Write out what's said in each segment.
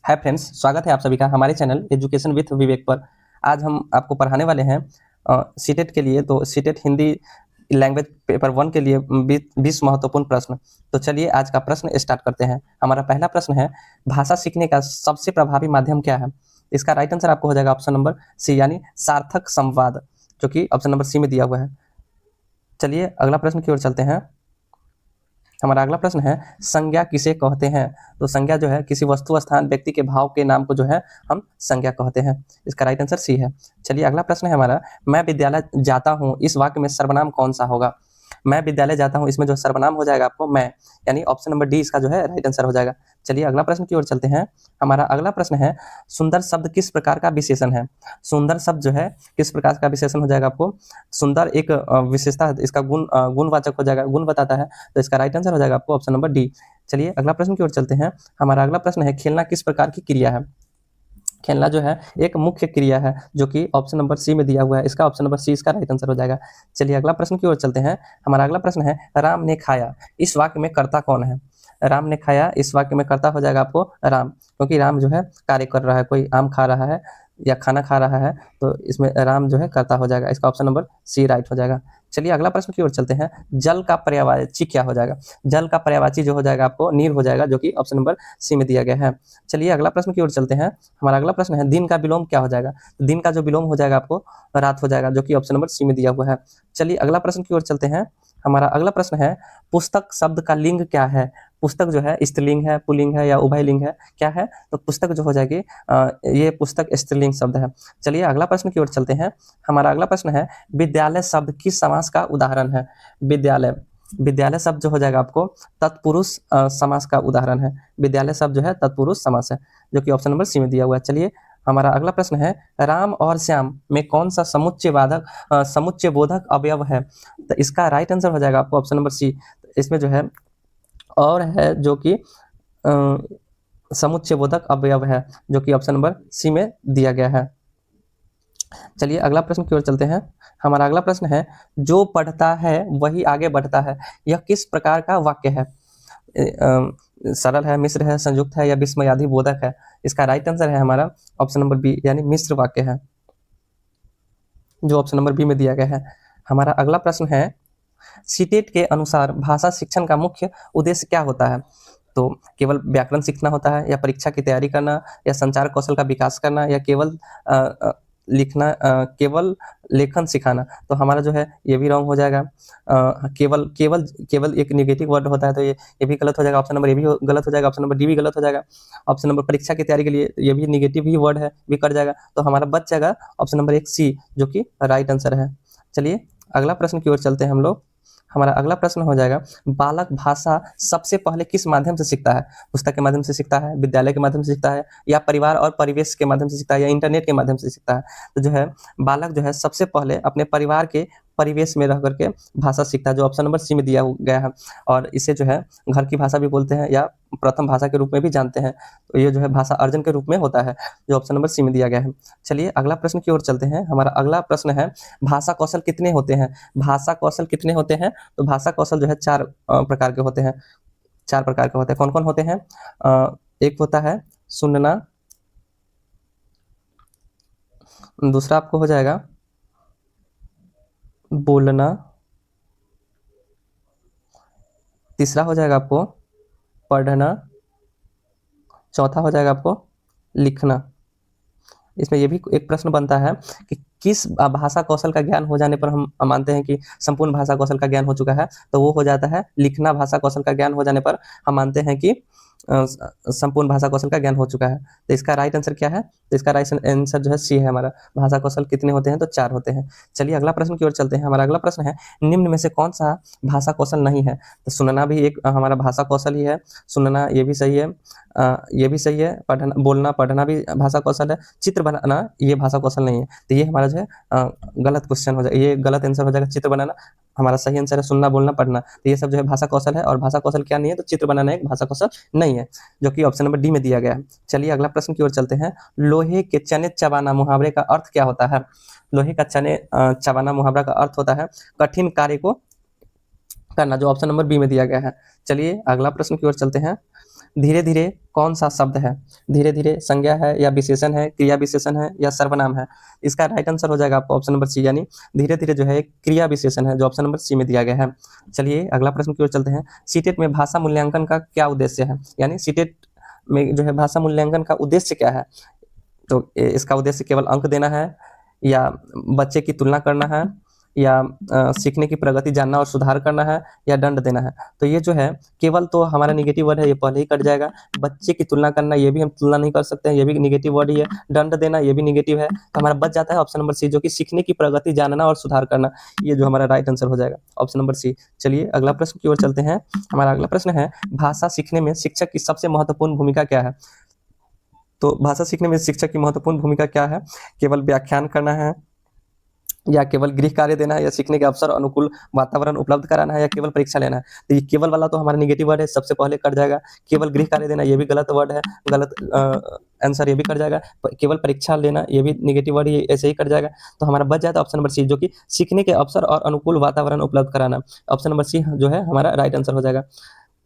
Hi friends, स्वागत है आप सभी का हमारे चैनल एजुकेशन विथ विवेक पर। आज हम आपको पढ़ाने वाले हैं सीटेट के लिए। तो सीटेट हिंदी लैंग्वेज पेपर 1 के लिए 20 महत्वपूर्ण प्रश्न। तो चलिए आज का प्रश्न स्टार्ट करते हैं। हमारा पहला प्रश्न है, भाषा सीखने का सबसे प्रभावी माध्यम क्या है? इसका राइट आंसर आपको हो जाएगा ऑप्शन नंबर सी, यानी सार्थक संवाद, जो कि ऑप्शन नंबर सी में दिया हुआ है। चलिए अगला प्रश्न की ओर चलते हैं। हमारा अगला प्रश्न है, संज्ञा किसे कहते हैं? तो संज्ञा जो है किसी वस्तु, स्थान, व्यक्ति के भाव के नाम को जो है हम संज्ञा कहते हैं। इसका राइट आंसर सी है। चलिए अगला प्रश्न है हमारा, मैं विद्यालय जाता हूँ, इस वाक्य में सर्वनाम कौन सा होगा? मैं विद्यालय जाता हूँ, इसमें जो सर्वनाम हो जाएगा आपको मैं, यानी ऑप्शन नंबर डी इसका जो है राइट आंसर हो जाएगा। चलिए अगला प्रश्न की ओर चलते हैं। हमारा अगला प्रश्न है, सुंदर शब्द किस प्रकार का विशेषण है? सुंदर शब्द जो है किस प्रकार का विशेषण हो जाएगा आपको? सुंदर एक विशेषता है, इसका गुणवाचक हो जाएगा, गुण बताता है। तो इसका राइट आंसर हो जाएगा आपको ऑप्शन नंबर डी। चलिए अगला प्रश्न की ओर चलते हैं। हमारा अगला प्रश्न है, खेलना किस प्रकार की क्रिया है? खेलना जो है एक मुख्य क्रिया है, जो कि ऑप्शन नंबर सी में दिया हुआ है। इसका ऑप्शन नंबर सी इसका राइट आंसर हो जाएगा। चलिए अगला प्रश्न की ओर चलते हैं। हमारा अगला प्रश्न है, राम ने खाया, इस वाक्य में कर्ता कौन है? राम ने खाया, इस वाक्य में कर्ता हो जाएगा आपको राम, क्योंकि राम जो है कार्य कर रहा है, कोई आम खा रहा है या खाना खा रहा है, तो इसमें राम जो है कर्ता हो जाएगा। इसका ऑप्शन नंबर सी राइट हो जाएगा। चलिए अगला प्रश्न की ओर चलते हैं। जल का पर्यायवाची क्या हो जाएगा? जल का पर्यायवाची जो हो जाएगा आपको नीर हो जाएगा, जो कि ऑप्शन नंबर सी में दिया गया है। चलिए अगला प्रश्न की ओर चलते हैं। हमारा अगला प्रश्न है, दिन का विलोम क्या हो जाएगा? दिन का जो विलोम हो जाएगा आपको रात हो जाएगा, जो कि ऑप्शन नंबर सी में दिया हुआ है। चलिए अगला प्रश्न की ओर चलते हैं। हमारा अगला प्रश्न है, पुस्तक शब्द का लिंग क्या है? पुस्तक जो है स्त्रीलिंग है, पुल्लिंग है या उभयलिंग है, क्या है? तो पुस्तक जो हो जाएगी ये पुस्तक स्त्रीलिंग शब्द है। चलिए अगला प्रश्न की ओर चलते हैं। हमारा अगला प्रश्न है, विद्यालय शब्द किस समास का उदाहरण है? विद्यालय, विद्यालय शब्द जो हो जाएगा आपको तत्पुरुष समास का उदाहरण है। विद्यालय शब्द जो है तत्पुरुष समास है, जो कि ऑप्शन नंबर सी में दिया हुआ है। चलिए हमारा अगला प्रश्न है, राम और श्याम में कौन सा समुच्चय बोधक अवयव है? तो इसका राइट आंसर हो जाएगा आपको ऑप्शन नंबर सी। इसमें जो है और है, जो कि समुच्चय बोधक अवयव है, जो कि ऑप्शन नंबर सी में दिया गया है। चलिए अगला प्रश्न की ओर चलते हैं। हमारा अगला प्रश्न है, जो पढ़ता है वही आगे बढ़ता है, यह किस प्रकार का वाक्य है? सरल है, मिश्र है, संयुक्त है या विस्मयादि बोधक है? इसका राइट आंसर है हमारा ऑप्शन नंबर बी, यानी मिश्र वाक्य है, जो ऑप्शन नंबर बी में दिया गया है। हमारा अगला प्रश्न है, सीटेट के अनुसार भाषा शिक्षण का मुख्य उद्देश्य क्या होता है? तो केवल व्याकरण सीखना होता है, या परीक्षा की तैयारी करना, या संचार कौशल का विकास करना, या लिखना केवल लेखन सिखाना? तो हमारा जो है ये भी रॉन्ग हो जाएगा। केवल केवल केवल एक नेगेटिव वर्ड होता है, तो ये भी गलत हो जाएगा। ऑप्शन नंबर ए भी गलत हो जाएगा, ऑप्शन नंबर डी भी गलत हो जाएगा। ऑप्शन नंबर परीक्षा की तैयारी के लिए ये भी नेगेटिव ही वर्ड है, भी कट जाएगा। तो हमारा बच जाएगा ऑप्शन नंबर एक सी, जो कि राइट आंसर है। चलिए अगला प्रश्न की ओर चलते हैं हम लोग। हमारा अगला प्रश्न हो जाएगा, बालक भाषा सबसे पहले किस माध्यम से सीखता है? पुस्तक के माध्यम से सीखता है, विद्यालय के माध्यम से सीखता है, या परिवार और परिवेश के माध्यम से सीखता है, या इंटरनेट के माध्यम से सीखता है? तो जो है बालक जो है सबसे पहले अपने परिवार के परिवेश में रह करके भाषा सीखता है, जो ऑप्शन नंबर सी में दिया गया है। और इसे जो है घर की भाषा भी बोलते हैं, या प्रथम भाषा के रूप में भी जानते हैं। तो ये जो है भाषा अर्जन के रूप में होता है, जो ऑप्शन नंबर सी में दिया गया है। चलिए अगला प्रश्न की ओर चलते हैं। हमारा अगला प्रश्न है, भाषा कौशल कितने होते हैं? भाषा कौशल कितने होते हैं? तो भाषा कौशल जो है 4 प्रकार के होते हैं। 4 प्रकार के होते हैं। कौन कौन होते हैं? एक होता है सुनना, दूसरा आपको हो जाएगा बोलना, तीसरा हो जाएगा आपको पढ़ना, चौथा हो जाएगा आपको लिखना। इसमें ये भी एक प्रश्न बनता है कि किस भाषा कौशल का ज्ञान हो जाने पर हम मानते हैं कि संपूर्ण भाषा कौशल का ज्ञान हो चुका है? तो वो हो जाता है लिखना भाषा कौशल का ज्ञान हो जाने पर हम मानते हैं कि संपूर्ण भाषा कौशल का ज्ञान हो चुका है। तो इसका राइट आंसर क्या है? तो इसका राइट आंसर जो है सी है हमारा। भाषा कौशल कितने होते हैं? तो 4 होते हैं। चलिए अगला प्रश्न की ओर चलते हैं। हमारा अगला प्रश्न है, निम्न में से कौन सा भाषा कौशल नहीं है? तो सुनना भी एक हमारा भाषा कौशल ही है। सुनना ये भी सही है, ये भी सही है। पढ़ना, बोलना, पढ़ना भी भाषा कौशल है। चित्र बनाना ये भाषा कौशल नहीं है। तो ये हमारा जो है गलत क्वेश्चन हो जाएगा, ये गलत आंसर हो जाएगा। चित्र बनाना हमारा सही आंसर है, सुनना, बोलना, पढ़ना। तो ये सब जो है भाषा कौशल है, और भाषा कौशल क्या नहीं है? तो चित्र बनाना एक भाषा कौशल नहीं है, जो कि ऑप्शन नंबर डी में दिया गया है। चलिए अगला प्रश्न की ओर चलते हैं। लोहे के चने चबाना मुहावरे का अर्थ क्या होता है? लोहे का चने चबाना मुहावरा का अर्थ होता है कठिन कार्य को करना, जो ऑप्शन नंबर बी में दिया गया है। चलिए अगला प्रश्न की ओर चलते हैं। धीरे धीरे कौन सा शब्द है? धीरे धीरे संज्ञा है या विशेषण है, क्रिया विशेषण है या सर्वनाम है? इसका राइट आंसर हो जाएगा आपको ऑप्शन नंबर सी, यानी धीरे धीरे जो है एक क्रिया विशेषण है, जो ऑप्शन नंबर सी में दिया गया है। चलिए अगला प्रश्न की ओर चलते हैं। सीटेट में भाषा मूल्यांकन का क्या उद्देश्य है? यानी सीटेट में जो है भाषा मूल्यांकन का उद्देश्य क्या है? तो इसका उद्देश्य केवल अंक देना है, या बच्चे की तुलना करना है, या सीखने की प्रगति जानना और सुधार करना है, या दंड देना है? तो ये जो है केवल तो हमारा निगेटिव वर्ड है, ये पहले ही कट जाएगा। बच्चे की तुलना करना, ये भी हम तुलना नहीं कर सकते हैं, ये भी निगेटिव वर्ड ही है। दंड देना, ये भी निगेटिव है। तो हमारा बच जाता है ऑप्शन नंबर सी, जो कि सीखने की प्रगति जानना और सुधार करना। ये जो हमारा राइट आंसर हो जाएगा ऑप्शन नंबर सी। चलिए अगला प्रश्न की ओर चलते हैं। हमारा अगला प्रश्न है, भाषा सीखने में शिक्षक की सबसे महत्वपूर्ण भूमिका क्या है? तो भाषा सीखने में शिक्षक की महत्वपूर्ण भूमिका क्या है? केवल व्याख्यान करना है, या केवल गृह कार्य देना है, या सीखने के अवसर अनुकूल वातावरण उपलब्ध कराना है, या केवल परीक्षा लेना है? तो ये केवल वाला तो हमारा निगेटिव वर्ड है, सबसे पहले कट जाएगा। केवल गृह कार्य देना, ये भी गलत वर्ड है, गलत आंसर, ये भी कट जाएगा। केवल परीक्षा लेना, ये भी निगेटिव वर्ड, ये ऐसे ही कट जाएगा। तो हमारा बच जाता है ऑप्शन नंबर सी, जो कि सीखने के अवसर और अनुकूल वातावरण उपलब्ध कराना। ऑप्शन नंबर सी जो है हमारा राइट आंसर हो जाएगा।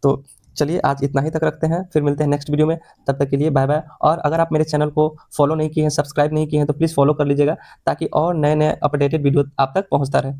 तो चलिए आज इतना ही तक रखते हैं, फिर मिलते हैं नेक्स्ट वीडियो में। तब तक के लिए बाय बाय। और अगर आप मेरे चैनल को फॉलो नहीं किए हैं, सब्सक्राइब नहीं किए हैं, तो प्लीज़ फॉलो कर लीजिएगा, ताकि और नए नए अपडेटेड वीडियो आप तक पहुंचता रहे।